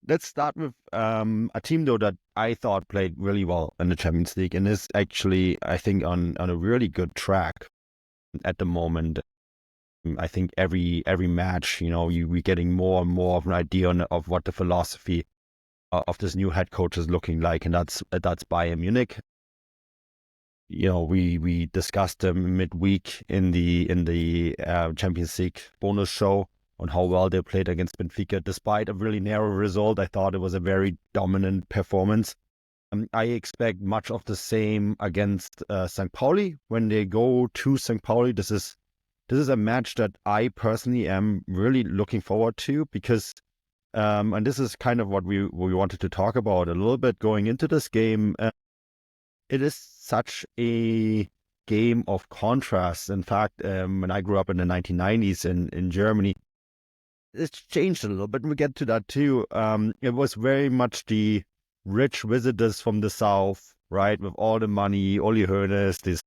let's start with a team though that I thought played really well in the Champions League and is actually, I think, on a really good track at the moment. I think every match, we're getting more and more of an idea of what the philosophy of this new head coach is looking like, and that's Bayern Munich. We discussed them midweek in the Champions League bonus show on how well they played against Benfica. Despite a really narrow result, I thought it was a very dominant performance. I expect much of the same against St. Pauli when they go to St. Pauli. This is a match that I personally am really looking forward to because, and this is kind of what we wanted to talk about a little bit going into this game. It is such a game of contrast. In fact, when I grew up in the 1990s in Germany, it's changed a little bit. We get to that too. It was very much the rich visitors from the south, right, with all the money, Uli Hoeneß, this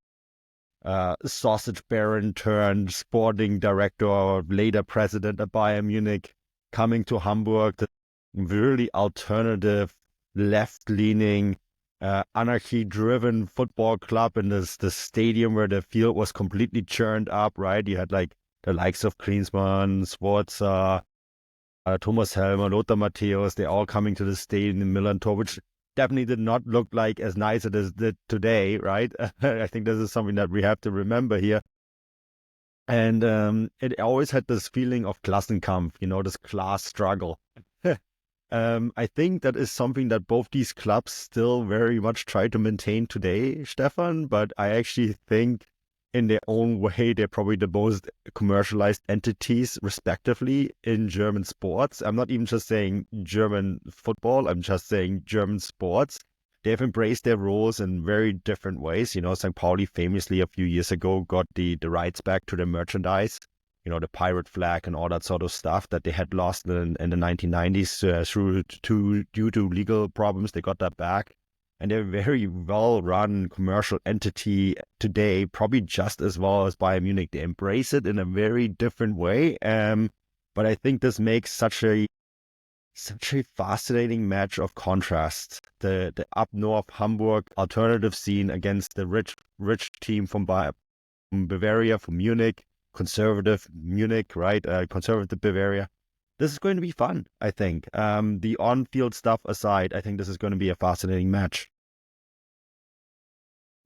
sausage baron turned sporting director, later president at Bayern Munich, coming to Hamburg, the really alternative, left-leaning, anarchy-driven football club in this stadium where the field was completely churned up, right? You had like the likes of Klinsmann, Sforza, Thomas Helmer, Lothar Matthäus, they're all coming to the stadium in Millantor, which definitely did not look like as nice as it did today, right? I think this is something that we have to remember here. And it always had this feeling of Klassenkampf, this class struggle. I think that is something that both these clubs still very much try to maintain today, Stefan, but I actually think in their own way, they're probably the most commercialized entities, respectively, in German sports. I'm not even just saying German football, I'm just saying German sports. They've embraced their roles in very different ways. St. Pauli famously a few years ago got the rights back to their merchandise, the pirate flag and all that sort of stuff that they had lost in the 1990s due to legal problems. They got that back. And they're a very well-run commercial entity today, probably just as well as Bayern Munich. They embrace it in a very different way. But I think this makes such a fascinating match of contrast. The up north Hamburg alternative scene against the rich team from Bavaria, from Munich, conservative Munich, right? Conservative Bavaria. This is going to be fun, I think. The on-field stuff aside, I think this is going to be a fascinating match.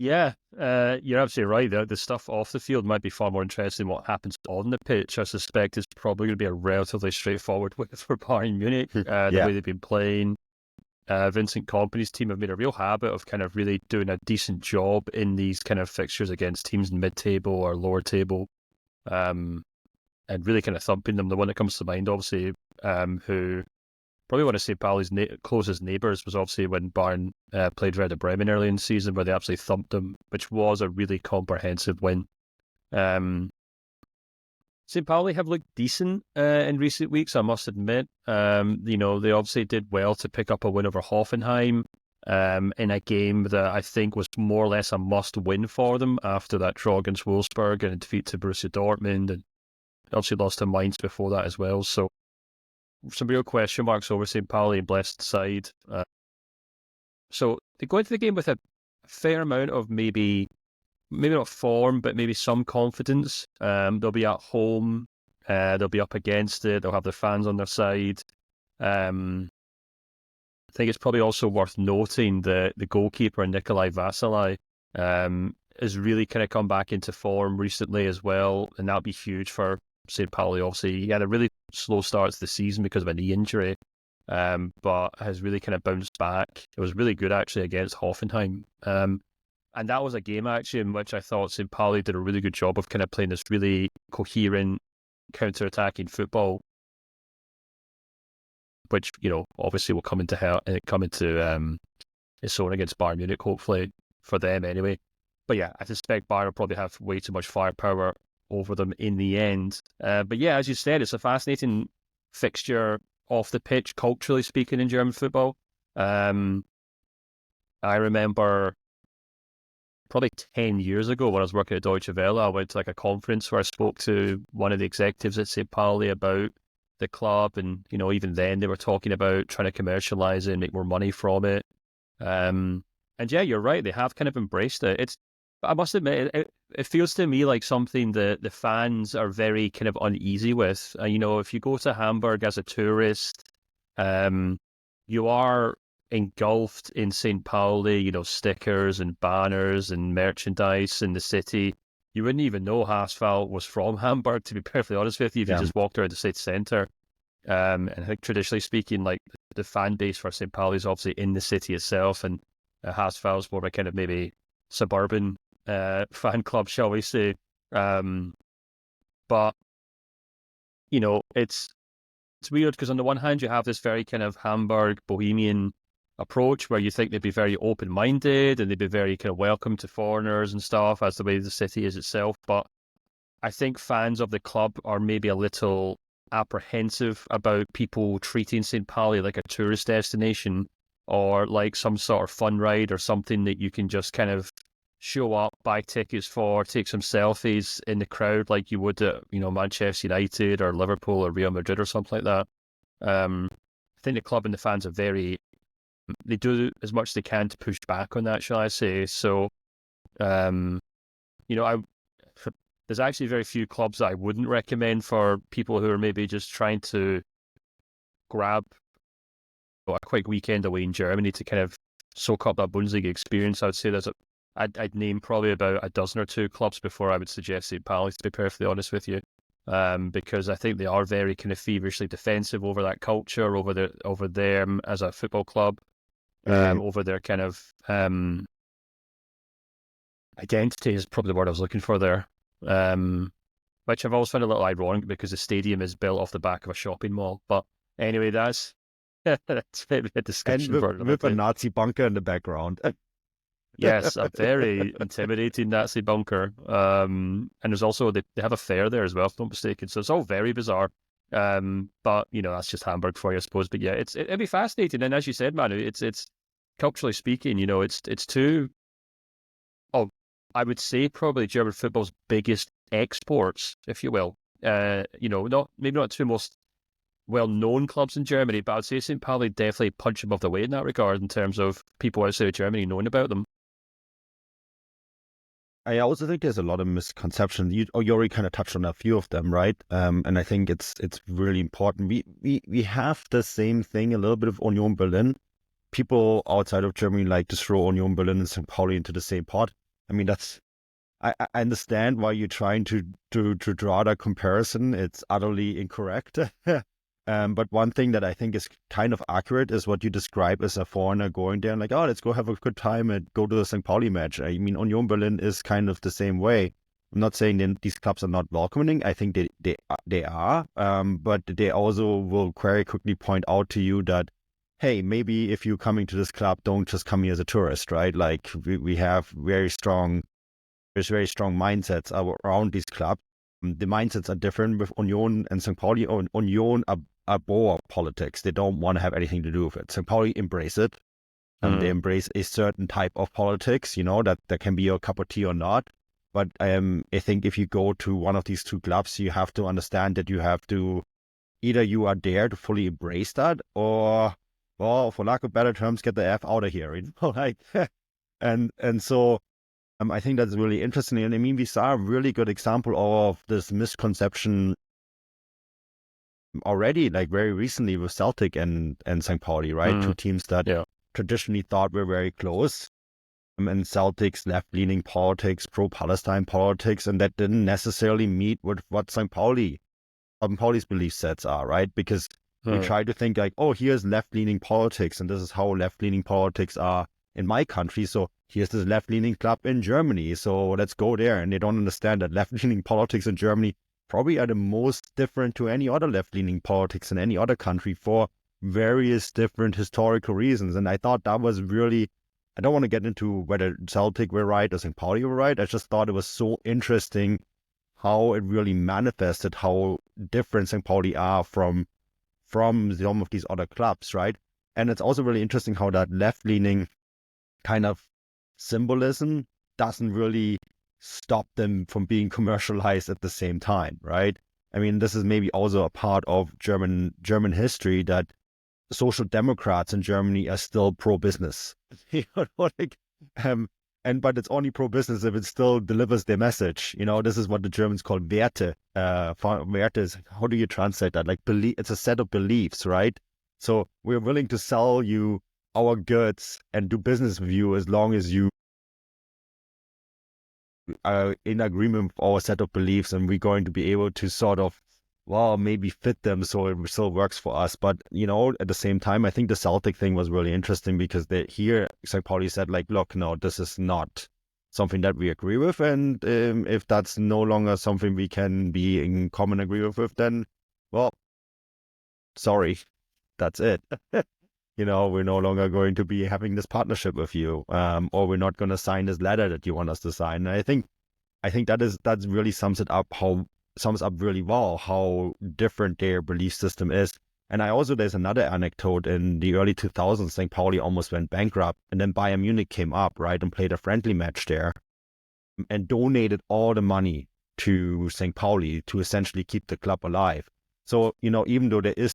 Yeah, you're absolutely right. The stuff off the field might be far more interesting than what happens on the pitch. I suspect it's probably going to be a relatively straightforward win for Bayern Munich. The way they've been playing. Vincent Kompany's team have made a real habit of kind of really doing a decent job in these kind of fixtures against teams in mid-table or lower table. And really kind of thumping them. The one that comes to mind, obviously, who probably want to say Pauli's closest neighbours was obviously when Bayern played Werder Bremen early in the season, where they absolutely thumped them, which was a really comprehensive win. St. Pauli have looked decent in recent weeks, I must admit. They obviously did well to pick up a win over Hoffenheim in a game that I think was more or less a must-win for them after that draw against Wolfsburg and a defeat to Borussia Dortmund, and obviously lost to Mainz before that as well. So some real question marks over St. Pauli and blessed side. So they go into the game with a fair amount of maybe not form, but maybe some confidence. They'll be at home. They'll be up against it. They'll have their fans on their side. I think it's probably also worth noting that the goalkeeper, Nikolai Vasilai, has really kind of come back into form recently as well, and that'll be huge for St. Pauli. Obviously, he had a really slow start to the season because of a knee injury, but has really kind of bounced back. It was really good actually against Hoffenheim. And that was a game actually in which I thought St. Pauli did a really good job of kind of playing this really coherent counter-attacking football, which, obviously will come into its own against Bayern Munich, hopefully, for them anyway. But yeah, I suspect Bayern will probably have way too much firepower over them in the end. But yeah, as you said, it's a fascinating fixture off the pitch, culturally speaking, in German football. I remember probably 10 years ago when I was working at Deutsche Welle, I went to like a conference where I spoke to one of the executives at St. Pauli about the club, and even then they were talking about trying to commercialize it and make more money from it. And yeah, you're right, they have kind of embraced it. I must admit, it feels to me like something that the fans are very kind of uneasy with. If you go to Hamburg as a tourist, you are engulfed in St. Pauli, stickers and banners and merchandise in the city. You wouldn't even know Haasfeld was from Hamburg, to be perfectly honest with you, if you just walked around the city centre. And I think traditionally speaking, like the fan base for St. Pauli is obviously in the city itself, and Haasfeld's more of a kind of maybe suburban fan club, shall we say. But, it's weird because on the one hand, you have this very kind of Hamburg bohemian approach where you think they'd be very open-minded and they'd be very kind of welcome to foreigners and stuff, as the way the city is itself. But I think fans of the club are maybe a little apprehensive about people treating St. Pauli like a tourist destination or like some sort of fun ride or something that you can just kind of show up, buy tickets for, take some selfies in the crowd like you would at, Manchester United or Liverpool or Real Madrid or something like that. I think the club and the fans are they do as much as they can to push back on that, shall I say. So, there's actually very few clubs that I wouldn't recommend for people who are maybe just trying to grab a quick weekend away in Germany to kind of soak up that Bundesliga experience. I would say I'd name probably about a dozen or two clubs before I would suggest St. Pauli, to be perfectly honest with you, because I think they are very kind of feverishly defensive over that culture, over them as a football club, over their kind of identity is probably the word I was looking for there, which I've always found a little ironic because the stadium is built off the back of a shopping mall. But anyway, that's maybe a discussion and for another with a day. Nazi bunker in the background. Yes, a very intimidating Nazi bunker. And there's also, they have a fair there as well, if I'm not mistaken. So it's all very bizarre. But that's just Hamburg for you, I suppose. But yeah, it'd be fascinating. And as you said, Manu, it's culturally speaking, it's two, I would say probably German football's biggest exports, if you will. Not two most well-known clubs in Germany, but I'd say St. Pauli definitely punch above the weight in that regard in terms of people outside of Germany knowing about them. I also think there's a lot of misconceptions. You already kind of touched on a few of them, right? And I think it's really important. We have the same thing, a little bit of Union Berlin. People outside of Germany like to throw Union Berlin and St. Pauli into the same pot. I mean, I understand why you're trying to draw that comparison. It's utterly incorrect. But one thing that I think is kind of accurate is what you describe as a foreigner going there and like, oh, let's go have a good time and go to the St. Pauli match. I mean, Union Berlin is kind of the same way. I'm not saying that these clubs are not welcoming. I think they are. But they also will very quickly point out to you that, hey, maybe if you're coming to this club, don't just come here as a tourist, right? Like we have very strong mindsets around these clubs. The mindsets are different with Union and St. Pauli. Union are Boer politics. They don't want to have anything to do with it. St. Pauli embrace it. They embrace a certain type of politics, that can be your cup of tea or not. But I think if you go to one of these two clubs, you have to understand that you have to, either you are there to fully embrace that, or, well, for lack of better terms, get the F out of here. Like, and so I think that's really interesting. And I mean, we saw a really good example of this misconception already, like very recently with Celtic and St. Pauli, right? Two teams that traditionally thought were very close. And Celtic's left-leaning politics, pro-Palestine politics, and that didn't necessarily meet with what St. Pauli's belief sets are, right? Because we try to think like, oh, here's left-leaning politics, and this is how left-leaning politics are in my country. So here's this left-leaning club in Germany, so let's go there. And they don't understand that left-leaning politics in Germany probably are the most different to any other left-leaning politics in any other country for various different historical reasons. And I thought that was really, I don't want to get into whether Celtic were right or St. Pauli were right. I just thought it was so interesting how it really manifested how different St. Pauli are from some of these other clubs, right? And it's also really interesting how that left-leaning kind of symbolism doesn't really stop them from being commercialized at the same time, right? I mean, this is maybe also a part of German history that social democrats in Germany are still pro-business. You know, like, um, but it's only pro-business if it still delivers their message. You know, this is what the Germans call Werte. Werte is, how do you translate that? Like, belief. It's a set of beliefs, right? So we're willing to sell you our goods and do business with you as long as you are in agreement with our set of beliefs, and we're going to be able to sort of, well, maybe fit them so it still works for us. But, you know, at the same time, I think the Celtic thing was really interesting because here, St. Pauli said, like, look, no, this is not something that we agree with. And if that's no longer something we can be in common agreement with, then, well, sorry, that's it. You know, we're no longer going to be having this partnership with you, or we're not going to sign this letter that you want us to sign. And I think that really sums up really well how different their belief system is. And there's another anecdote in the early 2000s. St. Pauli almost went bankrupt, and then Bayern Munich came up, right, and played a friendly match there, and donated all the money to St. Pauli to essentially keep the club alive. So, you know, even though there is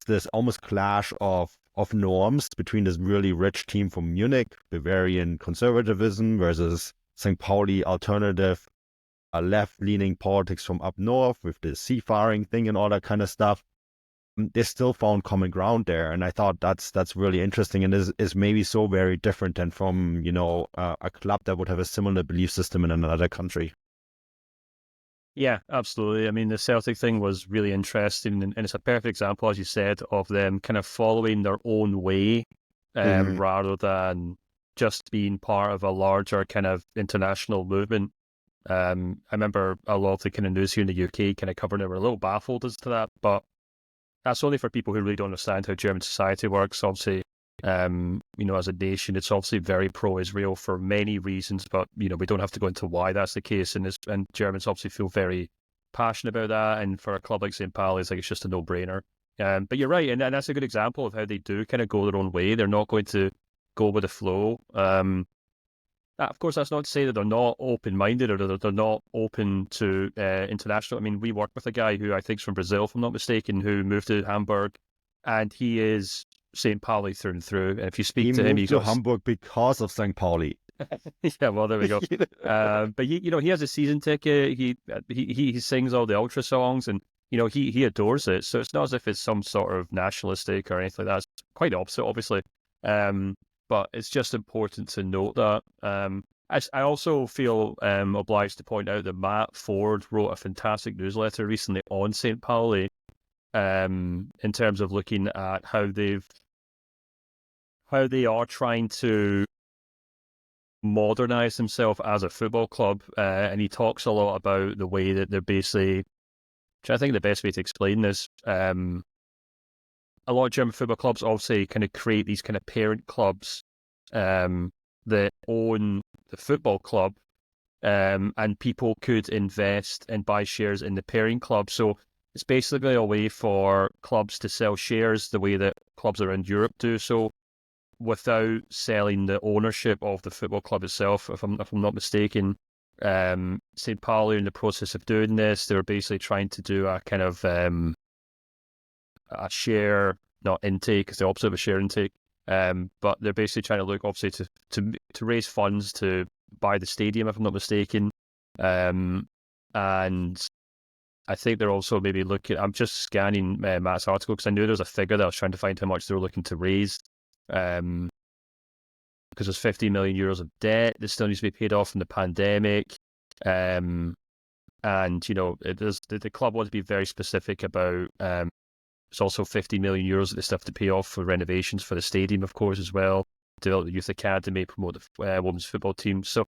this almost clash of norms between this really rich team from Munich, Bavarian conservatism, versus St. Pauli alternative, left-leaning politics from up north with the seafaring thing and all that kind of stuff. They still found common ground there, and I thought that's really interesting, and is maybe so very different than from, you know, a club that would have a similar belief system in another country. Yeah, absolutely. I mean, the Celtic thing was really interesting, and it's a perfect example, as you said, of them kind of following their own way, rather than just being part of a larger kind of international movement. I remember a lot of the kind of news here in the UK kind of covering it. We're a little baffled as to that, but that's only for people who really don't understand how German society works. Obviously, you know, as a nation, it's obviously very pro-Israel for many reasons, but, you know, we don't have to go into why that's the case. And Germans obviously feel very passionate about that. And for a club like St. Pauli, it's just a no-brainer. But you're right, and that's a good example of how they do kind of go their own way. They're not going to go with the flow. Of course, that's not to say that they're not open-minded or that they're not open to international. I mean, we work with a guy who I think is from Brazil, if I'm not mistaken, who moved to Hamburg, and he is St. Pauli through and through. And if you speak to him, he moved to Hamburg because of St. Pauli. Yeah, well, there we go. But he has a season ticket. He sings all the ultra songs, and, you know, he adores it. So it's not as if it's some sort of nationalistic or anything like that. It's quite the opposite, obviously. But it's just important to note that. I also feel obliged to point out that Matt Ford wrote a fantastic newsletter recently on St. Pauli, in terms of looking at how they are trying to modernize themselves as a football club, and he talks a lot about the way that they're basically, which I think the best way to explain this, a lot of German football clubs obviously kind of create these kind of parent clubs that own the football club, and people could invest and buy shares in the parent club. So it's basically a way for clubs to sell shares the way that clubs around Europe do so, without selling the ownership of the football club itself. If I'm not mistaken, St. Pauli, in the process of doing this, they were basically trying to do a kind of a share, not intake, it's the opposite of a share intake. But they're basically trying to look, obviously, to raise funds to buy the stadium, if I'm not mistaken. And I think they're also maybe looking, I'm just scanning Matt's article because I knew there was a figure that I was trying to find how much they were looking to raise. Because there's 50 million euros of debt that still needs to be paid off from the pandemic. And, you know, the club wants to be very specific about, it's also 50 million euros that they still have to pay off for renovations for the stadium, of course, as well. Develop the youth academy, promote the women's football team. So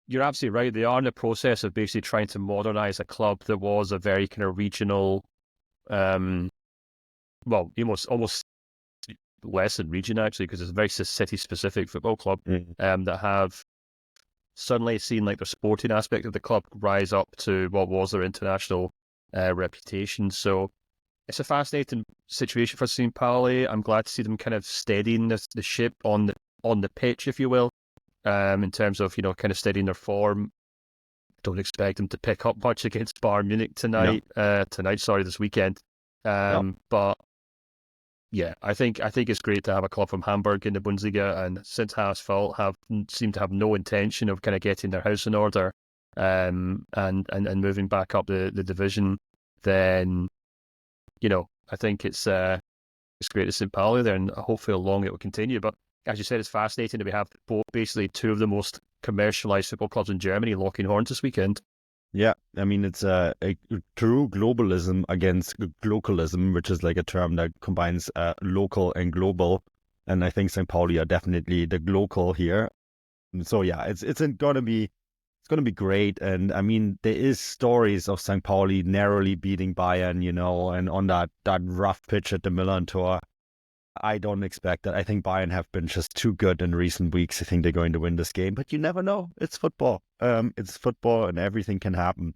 you're absolutely right. They are in the process of basically trying to modernize a club that was a very kind of regional, well, almost less than region, actually, because it's a very city-specific football club, that have suddenly seen like their sporting aspect of the club rise up to what was their international reputation. So it's a fascinating situation for St. Pauli. I'm glad to see them kind of steadying the ship on the pitch, if you will, in terms of, you know, kind of steadying their form. don't expect them to pick up much against Bayern Munich this weekend. But yeah, I think it's great to have a club from Hamburg in the Bundesliga, and since HSV seem to have no intention of kind of getting their house in order, and moving back up the division, then I think it's great to see Pauli there, and hopefully along it will continue. But as you said, it's fascinating that we have basically two of the most commercialized football clubs in Germany locking horns this weekend. Yeah, I mean, it's a true globalism against localism, which is like a term that combines local and global. And I think St. Pauli are definitely the local here. So yeah, it's gonna be great. And I mean, there is stories of St. Pauli narrowly beating Bayern, and on that rough pitch at the Milan tour. I don't expect that. I think Bayern have been just too good in recent weeks. I think they're going to win this game, but you never know. It's football. It's football, and everything can happen.